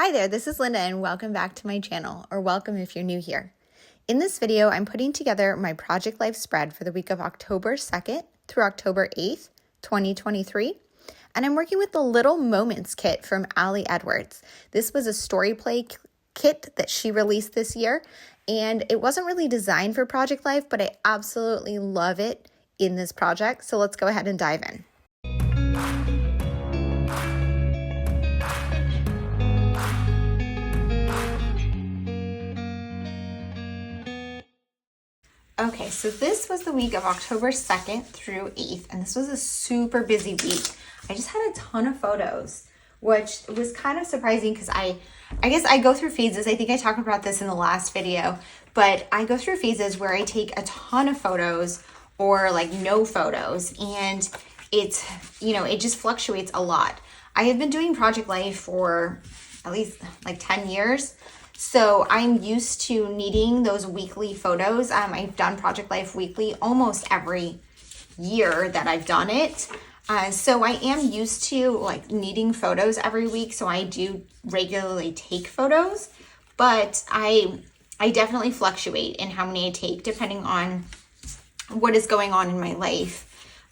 Hi there, this is Linda and welcome back to my channel, or welcome if you're new here. In this video, I'm putting together my Project Life spread for the week of October 2nd through October 8th, 2023. And I'm working with the Little Moments kit from Ali Edwards. This was a story play kit that she released this year, and it wasn't really designed for Project Life, but I absolutely love it in this project. So let's go ahead and dive in. Okay, so this was the week of October 2nd through 8th, and this was a super busy week. I just had a ton of photos, which was kind of surprising because I guess I go through phases. I think I talked about this in the last video, but I go through phases where I take a ton of photos or like no photos, and it's, it just fluctuates a lot. I have been doing Project Life for at least like 10 years. So I'm used to needing those weekly photos. I've done Project Life weekly almost every year that I've done it. So I am used to like needing photos every week. So I do regularly take photos, but I definitely fluctuate in how many I take depending on what is going on in my life.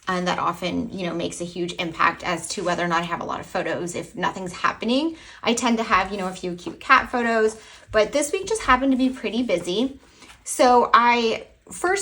And that often, makes a huge impact as to whether or not I have a lot of photos. If nothing's happening, I tend to have, a few cute cat photos, but this week just happened to be pretty busy. So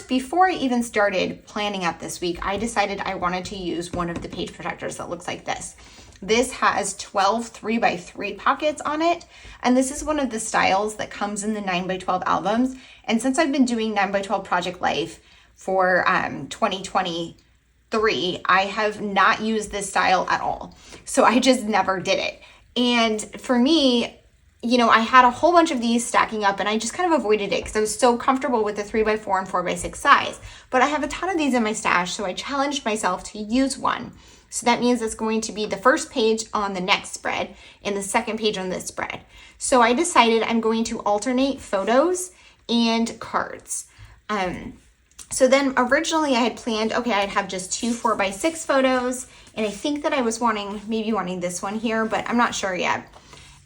before I even started planning out this week, I decided I wanted to use one of the page protectors that looks like this. This has 12 3x3 pockets on it. And this is one of the styles that comes in the 9x12 albums. And since I've been doing 9x12 Project Life for 2023, I have not used this style at all. So I just never did it. And for me, I had a whole bunch of these stacking up and I just kind of avoided it because I was so comfortable with the 3x4 and 4x6 size. But I have a ton of these in my stash, so I challenged myself to use one. So that means it's going to be the first page on the next spread and the second page on this spread. So I decided I'm going to alternate photos and cards. So then originally I had planned, I'd have just 2 4x6 photos. And I think that I was maybe wanting this one here, but I'm not sure yet.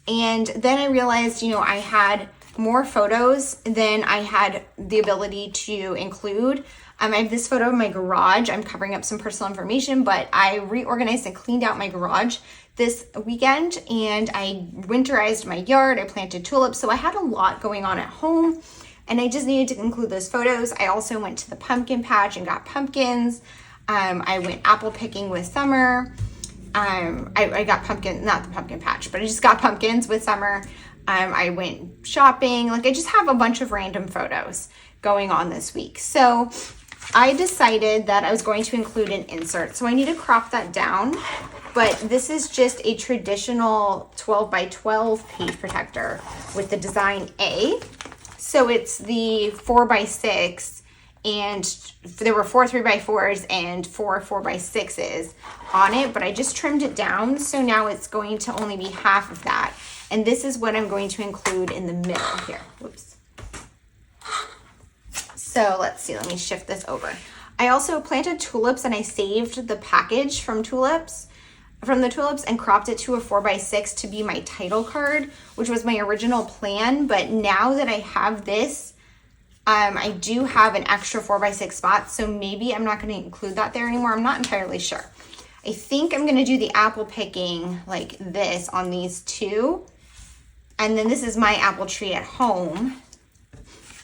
And then I realized, I had more photos than I had the ability to include. I have this photo of my garage. I'm covering up some personal information, but I reorganized and cleaned out my garage this weekend and I winterized my yard. I planted tulips. So I had a lot going on at home. And I just needed to include those photos. I also went to the pumpkin patch and got pumpkins. I went apple picking with Summer. I got not the pumpkin patch, but I just got pumpkins with Summer. I went shopping. I just have a bunch of random photos going on this week. So I decided that I was going to include an insert. So I need to crop that down. But this is just a traditional 12x12 page protector with the design A. So it's the 4x6, and there were 4 3x4s and 4 4x6s on it, but I just trimmed it down. So now it's going to only be half of that. And this is what I'm going to include in the middle here. Whoops. So let's see, let me shift this over. I also planted tulips and I saved the package from the tulips and cropped it to a 4x6 to be my title card, which was my original plan. But now that I have this, I do have an extra 4x6 spot. So maybe I'm not going to include that there anymore. I'm not entirely sure. I think I'm going to do the apple picking like this on these two. And then this is my apple tree at home.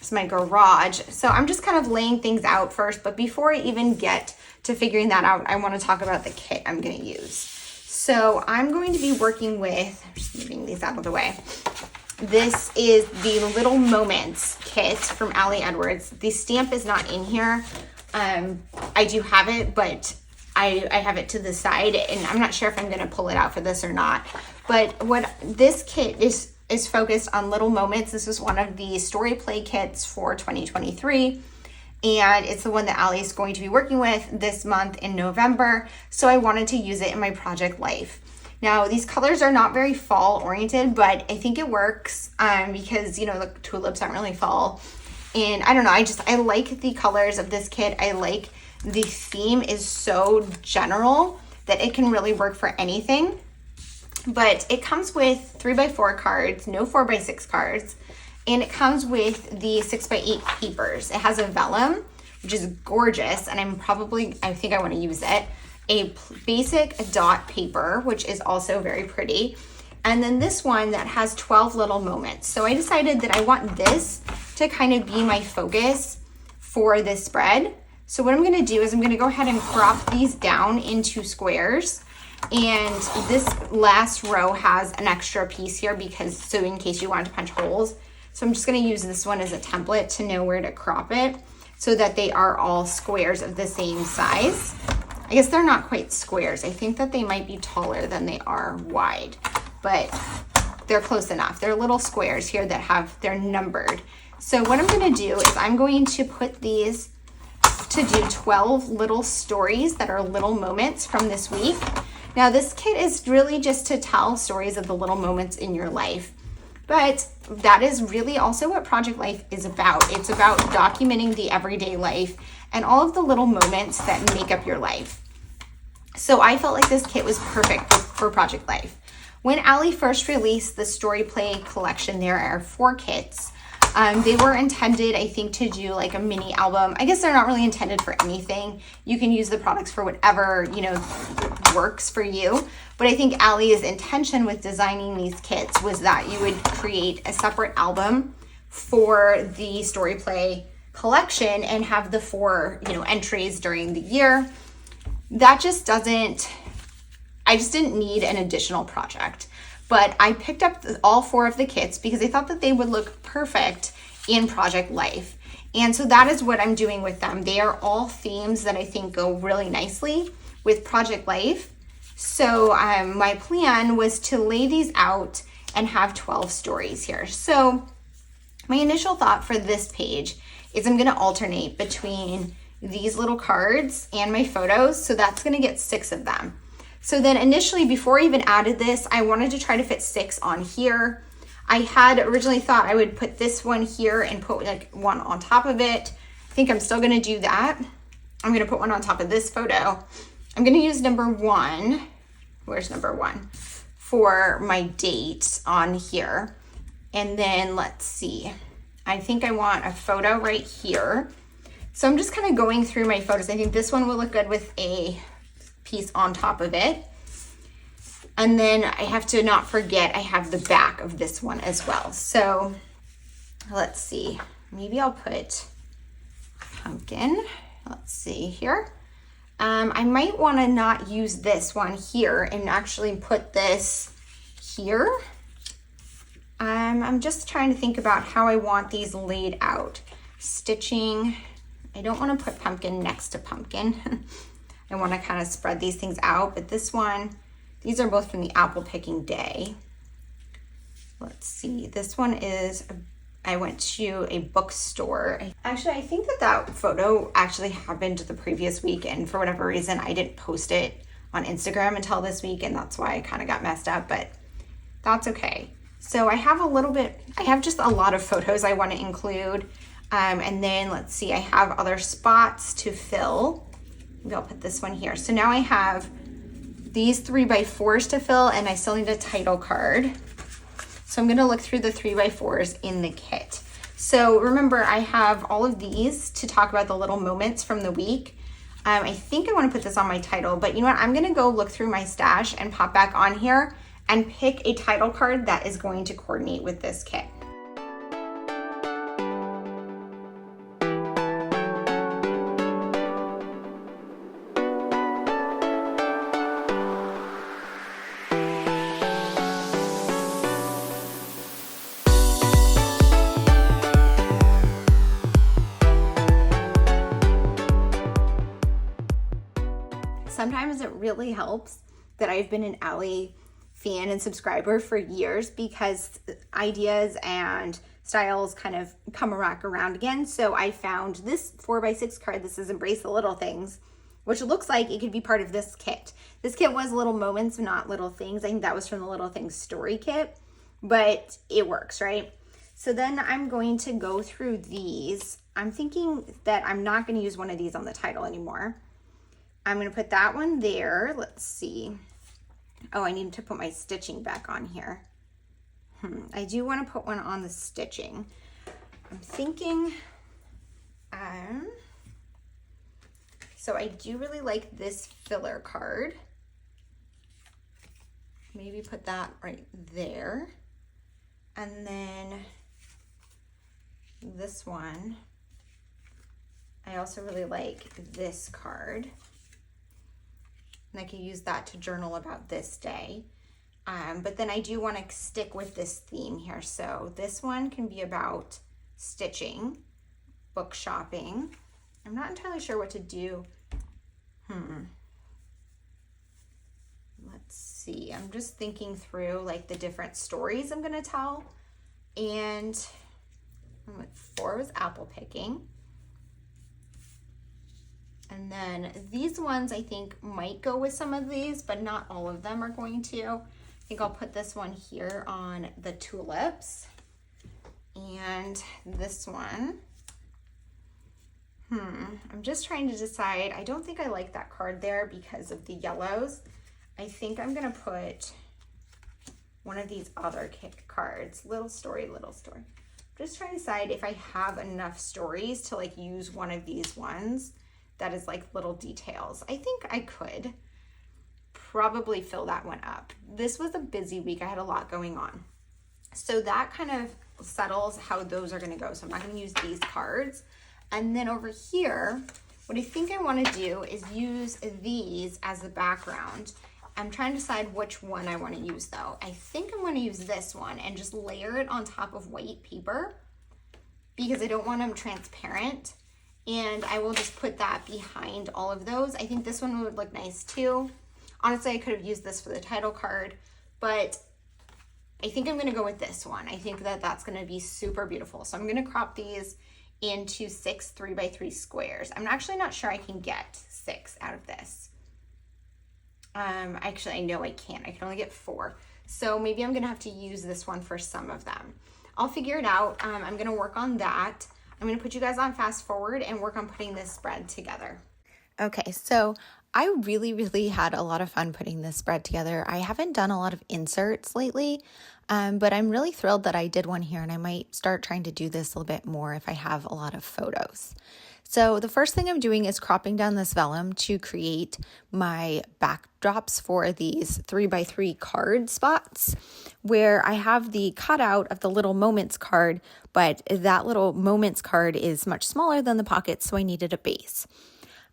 It's my garage. So I'm just kind of laying things out first. But before I even get to figuring that out, I want to talk about the kit I'm going to use. So I'm going to be working with, I'm just moving these out of the way. This is the Little Moments kit from Ali Edwards. The stamp is not in here. I do have it, but I have it to the side, and I'm not sure if I'm going to pull it out for this or not. But what this kit is focused on Little Moments. This is one of the story play kits for 2023. And it's the one that Ali is going to be working with this month in November. So I wanted to use it in my Project Life. Now, these colors are not very fall oriented, but I think it works because, the tulips aren't really fall. And I don't know, I like the colors of this kit. I like the theme is so general that it can really work for anything. But it comes with 3x4 cards, no 4x6 cards, and it comes with the 6x8 papers. It has a vellum, which is gorgeous, and I think I want to use it. A basic dot paper, which is also very pretty. And then this one that has 12 little moments. So I decided that I want this to kind of be my focus for this spread. So what I'm gonna do is I'm gonna go ahead and crop these down into squares. And this last row has an extra piece here so in case you wanted to punch holes. So I'm just gonna use this one as a template to know where to crop it so that they are all squares of the same size. I guess they're not quite squares. I think that they might be taller than they are wide, but they're close enough. They're little squares here they're numbered. So what I'm gonna do is I'm going to put these to do 12 little stories that are little moments from this week. Now this kit is really just to tell stories of the little moments in your life, but that is really also what Project Life is about. It's about documenting the everyday life and all of the little moments that make up your life. So I felt like this kit was perfect for Project Life. When Allie first released the Story Play collection, there are 4 kits. They were intended, I think, to do like a mini album. I guess they're not really intended for anything. You can use the products for whatever, works for you. But I think Allie's intention with designing these kits was that you would create a separate album for the Story Play collection and have the 4, entries during the year. That I just didn't need an additional project. But I picked up all 4 of the kits because I thought that they would look perfect in Project Life. And so that is what I'm doing with them. They are all themes that I think go really nicely with Project Life. So my plan was to lay these out and have 12 stories here. So my initial thought for this page is I'm gonna alternate between these little cards and my photos. So that's gonna get 6 of them. So then initially, before I even added this, I wanted to try to fit 6 on here. I had originally thought I would put this one here and put like one on top of it. I think I'm still gonna do that. I'm gonna put one on top of this photo. I'm gonna use number 1. Where's number 1? For my date on here. And then let's see. I think I want a photo right here. So I'm just kind of going through my photos. I think this one will look good with a piece on top of it. And then I have to not forget I have the back of this one as well. So let's see, maybe I'll put pumpkin. Let's see here. I might want to not use this one here and actually put this here. I'm just trying to think about how I want these laid out. Stitching, I don't want to put pumpkin next to pumpkin. I want to kind of spread these things out, but this one, these are both from the apple picking day. Let's see, this one is, I went to a bookstore. Actually, I think that photo actually happened the previous week, and for whatever reason, I didn't post it on Instagram until this week, and that's why I kind of got messed up, but that's okay. So I have just a lot of photos I want to include. And then let's see, I have other spots to fill. Maybe I'll put this one here. So now I have these 3x4s to fill, and I still need a title card. So I'm gonna look through the 3x4s in the kit. So remember, I have all of these to talk about the little moments from the week. I think I wanna put this on my title, but you know what? I'm gonna go look through my stash and pop back on here and pick a title card that is going to coordinate with this kit. Sometimes it really helps that I've been an Allie fan and subscriber for years because ideas and styles kind of come back around again. So I found this 4x6 card. This is Embrace the Little Things, which looks like it could be part of this kit. This kit was Little Moments, not Little Things. I think that was from the Little Things story kit, but it works, right? So then I'm going to go through these. I'm thinking that I'm not going to use one of these on the title anymore. I'm going to put that one there. Let's see. Oh, I need to put my stitching back on here. I do want to put one on the stitching. I'm thinking, so I do really like this filler card. Maybe put that right there. And then this one, I also really like this card. And I could use that to journal about this day. But then I do want to stick with this theme here. So this one can be about stitching, book shopping. I'm not entirely sure what to do. Let's see. I'm just thinking through like the different stories I'm going to tell. And 4 was apple picking. And then these ones I think might go with some of these, but not all of them are going to. I think I'll put this one here on the tulips. And this one, I'm just trying to decide. I don't think I like that card there because of the yellows. I think I'm gonna put one of these other kit cards, little story, little story. Just trying to decide if I have enough stories to like use one of these ones that is like little details. I think I could probably fill that one up. This was a busy week. I had a lot going on. So that kind of settles how those are going to go. So I'm not going to use these cards. And then over here, what I think I want to do is use these as the background. I'm trying to decide which one I want to use though. I think I'm going to use this one and just layer it on top of white paper because I don't want them transparent. And I will just put that behind all of those. I think this one would look nice too. Honestly, I could have used this for the title card, but I think I'm gonna go with this one. I think that that's gonna be super beautiful. So I'm gonna crop these into 6 3x3 squares. I'm actually not sure I can get 6 out of this. Actually, I know I can't. I can only get 4. So maybe I'm gonna have to use this one for some of them. I'll figure it out. I'm gonna work on that. I'm gonna put you guys on fast forward and work on putting this spread together. Okay, so I really had a lot of fun putting this spread together. I haven't done a lot of inserts lately, but I'm really thrilled that I did one here, and I might start trying to do this a little bit more if I have a lot of photos. So the first thing I'm doing is cropping down this vellum to create my backdrops for these 3x3 card spots, where I have the cutout of the little moments card, but that little moments card is much smaller than the pocket, so I needed a base.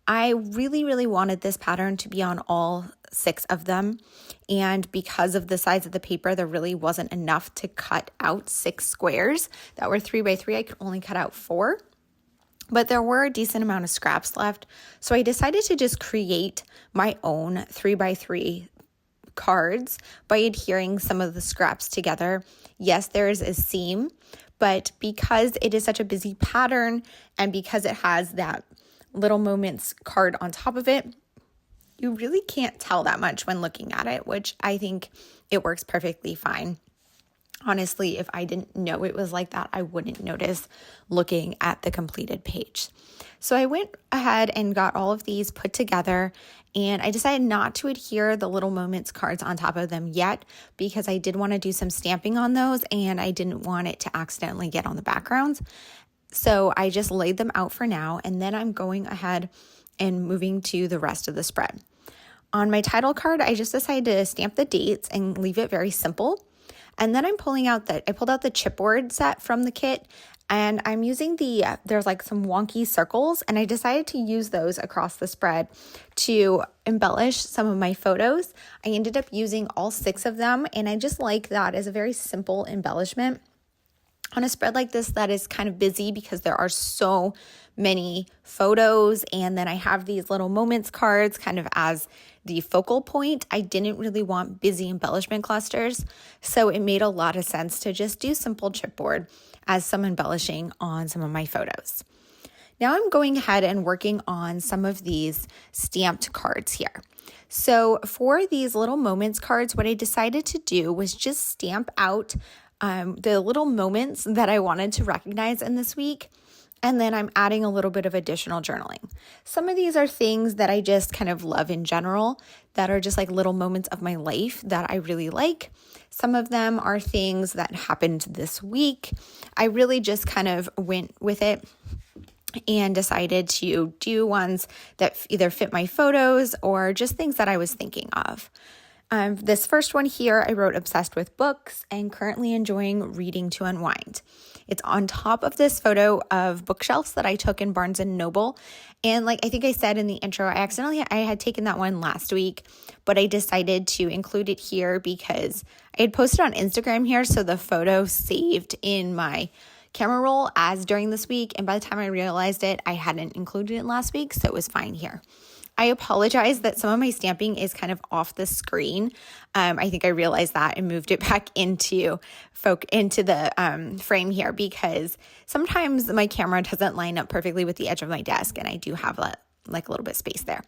I really wanted this pattern to be on all 6 of them, and because of the size of the paper, there really wasn't enough to cut out 6 squares that were 3x3. I could only cut out 4. But there were a decent amount of scraps left, so I decided to just create my own 3x3 cards by adhering some of the scraps together. Yes, there is a seam, but because it is such a busy pattern and because it has that little moments card on top of it, you really can't tell that much when looking at it, which I think it works perfectly fine. Honestly, if I didn't know it was like that, I wouldn't notice looking at the completed page. So I went ahead and got all of these put together, and I decided not to adhere the little moments cards on top of them yet because I did want to do some stamping on those and I didn't want it to accidentally get on the backgrounds. So I just laid them out for now, and then I'm going ahead and moving to the rest of the spread. On my title card, I just decided to stamp the dates and leave it very simple. And then I pulled out the chipboard set from the kit, and I'm using there's like some wonky circles, and I decided to use those across the spread to embellish some of my photos. I ended up using all 6 of them, and I just like that as a very simple embellishment on a spread like this that is kind of busy because there are so many photos, and then I have these little moments cards kind of as the focal point. I didn't really want busy embellishment clusters, so it made a lot of sense to just do simple chipboard as some embellishing on some of my photos. Now I'm going ahead and working on some of these stamped cards here. So for these little moments cards, what I decided to do was just stamp out the little moments that I wanted to recognize in this week. And then I'm adding a little bit of additional journaling. Some of these are things that I just kind of love in general, that are just like little moments of my life that I really like. Some of them are things that happened this week. I really just kind of went with it and decided to do ones that either fit my photos or just things that I was thinking of. This first one here, I wrote obsessed with books and currently enjoying reading to unwind. It's on top of this photo of bookshelves that I took in Barnes & Noble. And like I think I said in the intro, I had taken that one last week, but I decided to include it here because I had posted on Instagram here. So the photo saved in my camera roll as during this week. And by the time I realized it, I hadn't included it last week. So it was fine here. I apologize that some of my stamping is kind of off the screen. I think I realized that and moved it back into the frame here because sometimes my camera doesn't line up perfectly with the edge of my desk, and I do have like a little bit of space there.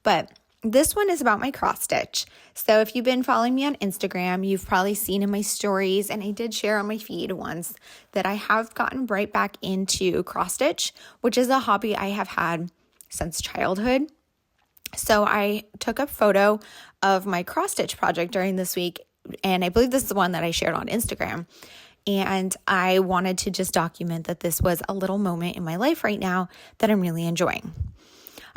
But this one is about my cross stitch. So if you've been following me on Instagram, you've probably seen in my stories, and I did share on my feed once, that I have gotten right back into cross stitch, which is a hobby I have had since childhood. So I took a photo of my cross stitch project during this week, and I believe this is the one that I shared on Instagram. And I wanted to just document that this was a little moment in my life right now that I'm really enjoying.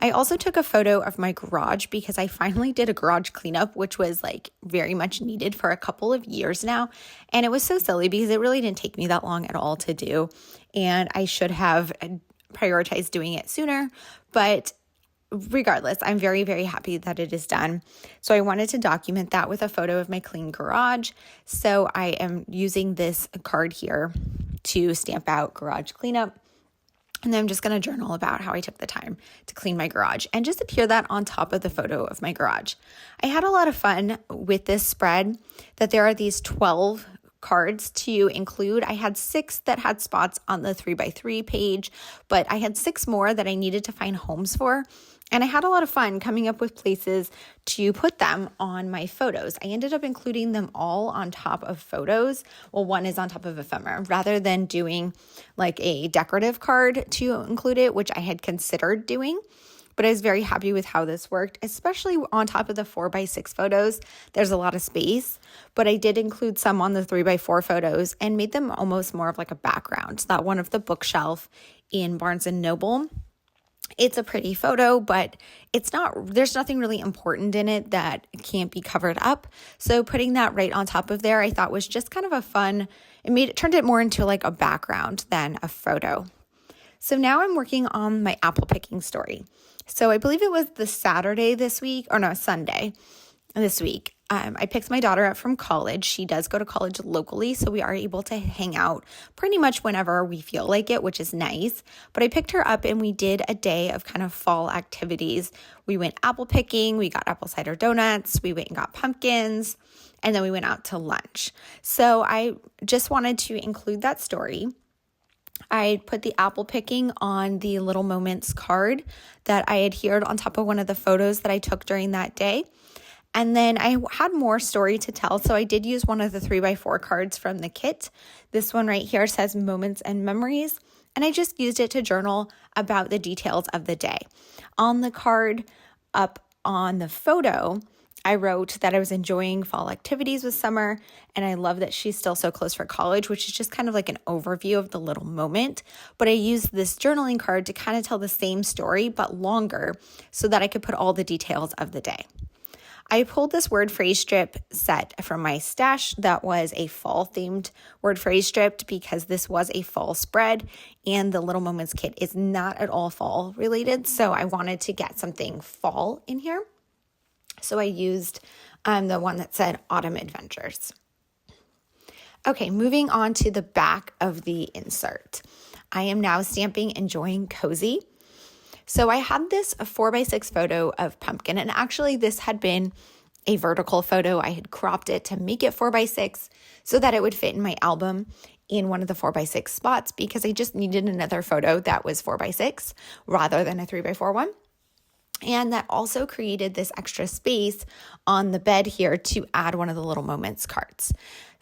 I also took a photo of my garage because I finally did a garage cleanup, which was like very much needed for a couple of years now. And it was so silly because it really didn't take me that long at all to do. And I should have prioritized doing it sooner, but regardless, I'm very, very happy that it is done. So I wanted to document that with a photo of my clean garage. So I am using this card here to stamp out garage cleanup. And then I'm just going to journal about how I took the time to clean my garage and just appear that on top of the photo of my garage. I had a lot of fun with this spread, that there are these 12 cards to include. I had 6 that had spots on the 3x3 page, but I had 6 more that I needed to find homes for. And I had a lot of fun coming up with places to put them on my photos. I ended up including them all on top of photos. Well, one is on top of ephemera rather than doing like a decorative card to include it, which I had considered doing. But I was very happy with how this worked, especially on top of the 4x6 photos. There's a lot of space, but I did include some on the 3x4 photos and made them almost more of like a background. That one of the bookshelf in Barnes & Noble. It's a pretty photo, but there's nothing really important in it that can't be covered up. So putting that right on top of there, I thought was just kind of a fun, turned it more into like a background than a photo. So now I'm working on my apple picking story. So I believe it was the Sunday this week. I picked my daughter up from college. She does go to college locally, so we are able to hang out pretty much whenever we feel like it, which is nice. But I picked her up and we did a day of kind of fall activities. We went apple picking, we got apple cider donuts, we went and got pumpkins, and then we went out to lunch. So I just wanted to include that story. I put the apple picking on the Little Moments card that I adhered on top of one of the photos that I took during that day. And then I had more story to tell, so I did use one of the 3x4 cards from the kit. This one right here says Moments and Memories, and I just used it to journal about the details of the day. On the card up on the photo, I wrote that I was enjoying fall activities with Summer, and I love that she's still so close for college, which is just kind of like an overview of the little moment. But I used this journaling card to kind of tell the same story, but longer, so that I could put all the details of the day. I pulled this word phrase strip set from my stash that was a fall themed word phrase strip because this was a fall spread and the Little Moments kit is not at all fall related. So I wanted to get something fall in here. So I used the one that said Autumn Adventures. Okay, moving on to the back of the insert. I am now stamping Enjoying Cozy. So I had this 4x6 photo of pumpkin, and actually this had been a vertical photo. I had cropped it to make it 4x6 so that it would fit in my album in one of the 4x6 spots because I just needed another photo that was 4x6 rather than a 3x4 one. And that also created this extra space on the bed here to add one of the Little Moments cards.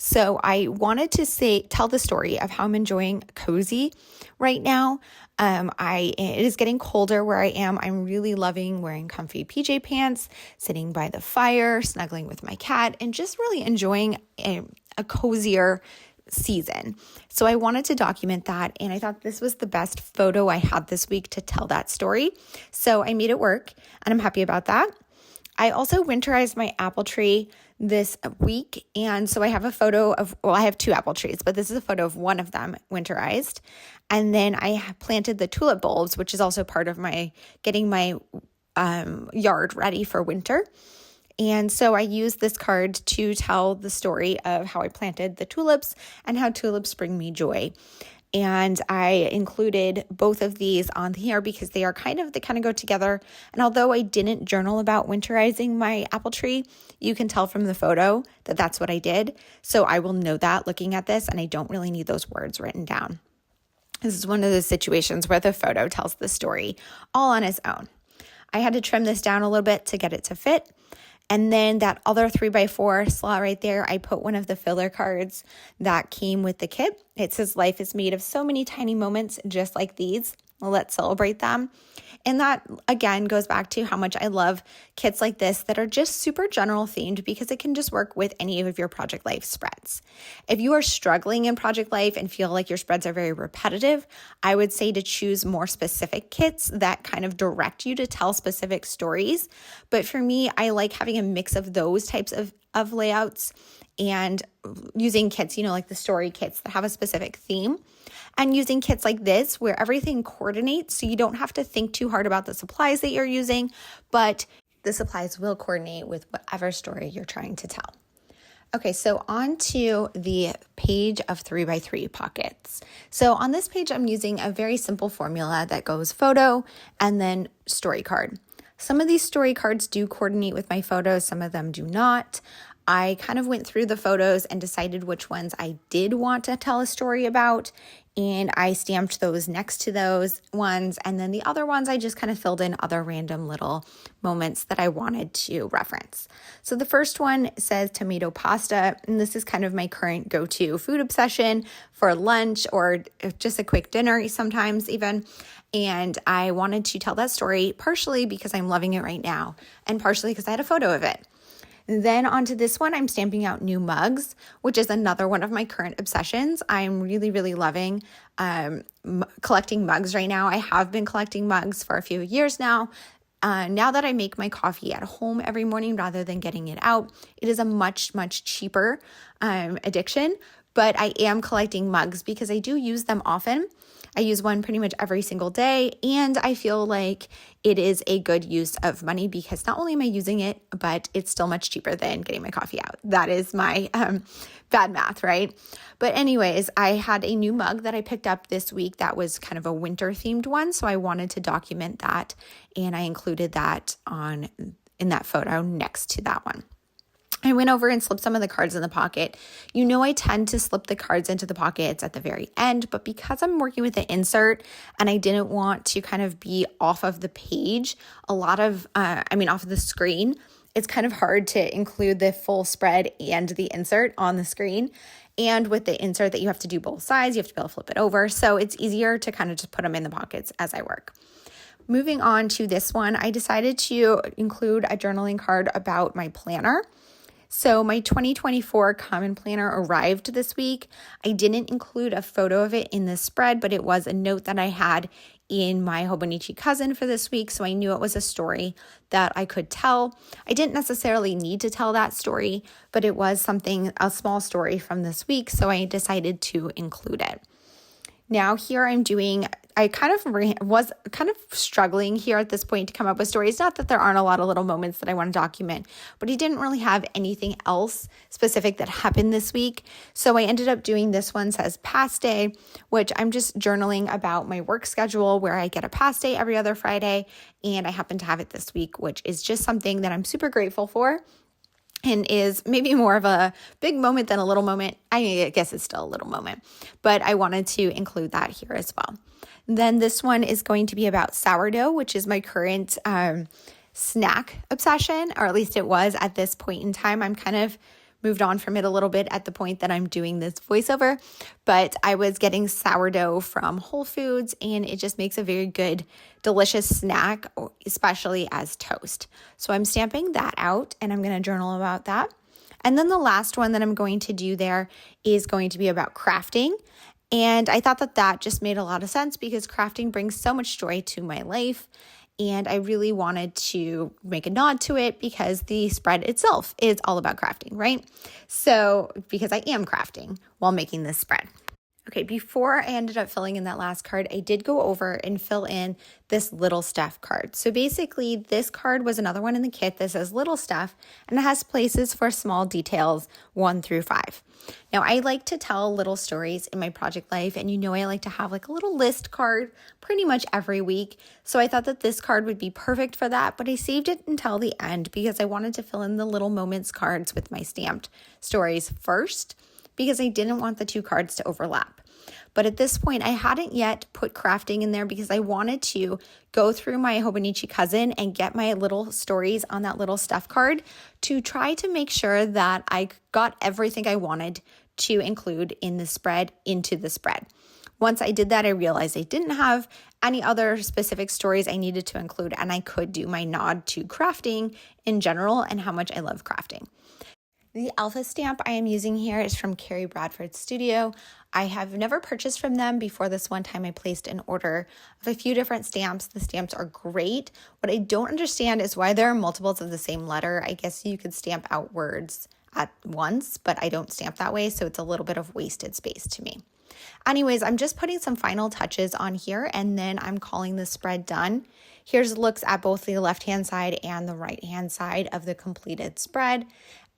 So I wanted to tell the story of how I'm enjoying cozy right now. It is getting colder where I am. I'm really loving wearing comfy PJ pants, sitting by the fire, snuggling with my cat, and just really enjoying a cozier season. So I wanted to document that, and I thought this was the best photo I had this week to tell that story. So I made it work, and I'm happy about that. I also winterized my apple tree this week. And so I have a photo of, well, I have two apple trees, but this is a photo of one of them winterized. And then I planted the tulip bulbs, which is also part of my getting my yard ready for winter. And so I used this card to tell the story of how I planted the tulips and how tulips bring me joy. And I included both of these on here because they kind of go together. And although I didn't journal about winterizing my apple tree, you can tell from the photo that that's what I did. So I will know that looking at this, and I don't really need those words written down. This is one of those situations where the photo tells the story all on its own. I had to trim this down a little bit to get it to fit. And then that other 3x4 slot right there, I put one of the filler cards that came with the kit. It says, "Life is made of so many tiny moments just like these. Let's celebrate them." And that, again, goes back to how much I love kits like this that are just super general themed because it can just work with any of your Project Life spreads. If you are struggling in Project Life and feel like your spreads are very repetitive, I would say to choose more specific kits that kind of direct you to tell specific stories. But for me, I like having a mix of those types of layouts and using kits, like the story kits that have a specific theme, and using kits like this where everything coordinates so you don't have to think too hard about the supplies that you're using, but the supplies will coordinate with whatever story you're trying to tell. Okay, so on to the page of 3x3 pockets. So on this page, I'm using a very simple formula that goes photo and then story card. Some of these story cards do coordinate with my photos, some of them do not. I kind of went through the photos and decided which ones I did want to tell a story about, and I stamped those next to those ones, and then the other ones I just kind of filled in other random little moments that I wanted to reference. So the first one says tomato pasta, and this is kind of my current go-to food obsession for lunch or just a quick dinner sometimes even. And I wanted to tell that story partially because I'm loving it right now, and partially because I had a photo of it. Then onto this one, I'm stamping out new mugs, which is another one of my current obsessions. I'm really, really loving collecting mugs right now. I have been collecting mugs for a few years now. Now that I make my coffee at home every morning rather than getting it out, it is a much, much cheaper addiction. But I am collecting mugs because I do use them often. I use one pretty much every single day, and I feel like it is a good use of money because not only am I using it, but it's still much cheaper than getting my coffee out. That is my bad math, right? But anyways, I had a new mug that I picked up this week that was kind of a winter themed one, so I wanted to document that, and I included that in that photo next to that one. I went over and slipped some of the cards in the pocket. I tend to slip the cards into the pockets at the very end, but because I'm working with the insert and I didn't want to kind of be off of the page, off of the screen, it's kind of hard to include the full spread and the insert on the screen. And with the insert that you have to do both sides, you have to be able to flip it over. So it's easier to kind of just put them in the pockets as I work. Moving on to this one, I decided to include a journaling card about my planner. So my 2024 Common Planner arrived this week. I didn't include a photo of it in this spread, but it was a note that I had in my Hobonichi cousin for this week, so I knew it was a story that I could tell. I didn't necessarily need to tell that story, but it was a small story from this week, so I decided to include it. Now here I was kind of struggling here at this point to come up with stories. Not that there aren't a lot of little moments that I want to document, but I didn't really have anything else specific that happened this week. So I ended up doing this one says pass day, which I'm just journaling about my work schedule where I get a pass day every other Friday. And I happen to have it this week, which is just something that I'm super grateful for. And is maybe more of a big moment than a little moment. I guess it's still a little moment, but I wanted to include that here as well. Then this one is going to be about sourdough, which is my current snack obsession, or at least it was at this point in time. I'm kind of moved on from it a little bit at the point that I'm doing this voiceover, but I was getting sourdough from Whole Foods, and it just makes a very good, delicious snack, especially as toast. So I'm stamping that out, and I'm going to journal about that. And then the last one that I'm going to do there is going to be about crafting. And I thought that that just made a lot of sense because crafting brings so much joy to my life. And I really wanted to make a nod to it because the spread itself is all about crafting, right? So, because I am crafting while making this spread. Okay, before I ended up filling in that last card, I did go over and fill in this little stuff card. So basically, this card was another one in the kit that says little stuff, and it has places for small details 1 through 5. Now, I like to tell little stories in my project life, and I like to have like a little list card pretty much every week. So I thought that this card would be perfect for that, but I saved it until the end because I wanted to fill in the little moments cards with my stamped stories first, because I didn't want the two cards to overlap. But at this point, I hadn't yet put crafting in there because I wanted to go through my Hobonichi cousin and get my little stories on that little stuff card to try to make sure that I got everything I wanted to include in the spread into the spread. Once I did that, I realized I didn't have any other specific stories I needed to include, and I could do my nod to crafting in general and how much I love crafting. The alpha stamp I am using here is from Carrie Bradford's studio. I have never purchased from them before. This one time I placed an order of a few different stamps. The stamps are great. What I don't understand is why there are multiples of the same letter. I guess you could stamp out words at once, but I don't stamp that way, so it's a little bit of wasted space to me. Anyways, I'm just putting some final touches on here, and then I'm calling the spread done. Here's looks at both the left-hand side and the right-hand side of the completed spread.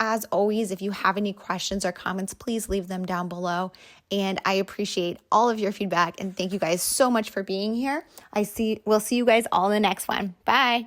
As always, if you have any questions or comments, please leave them down below. And I appreciate all of your feedback, and thank you guys so much for being here. We'll see you guys all in the next one. Bye.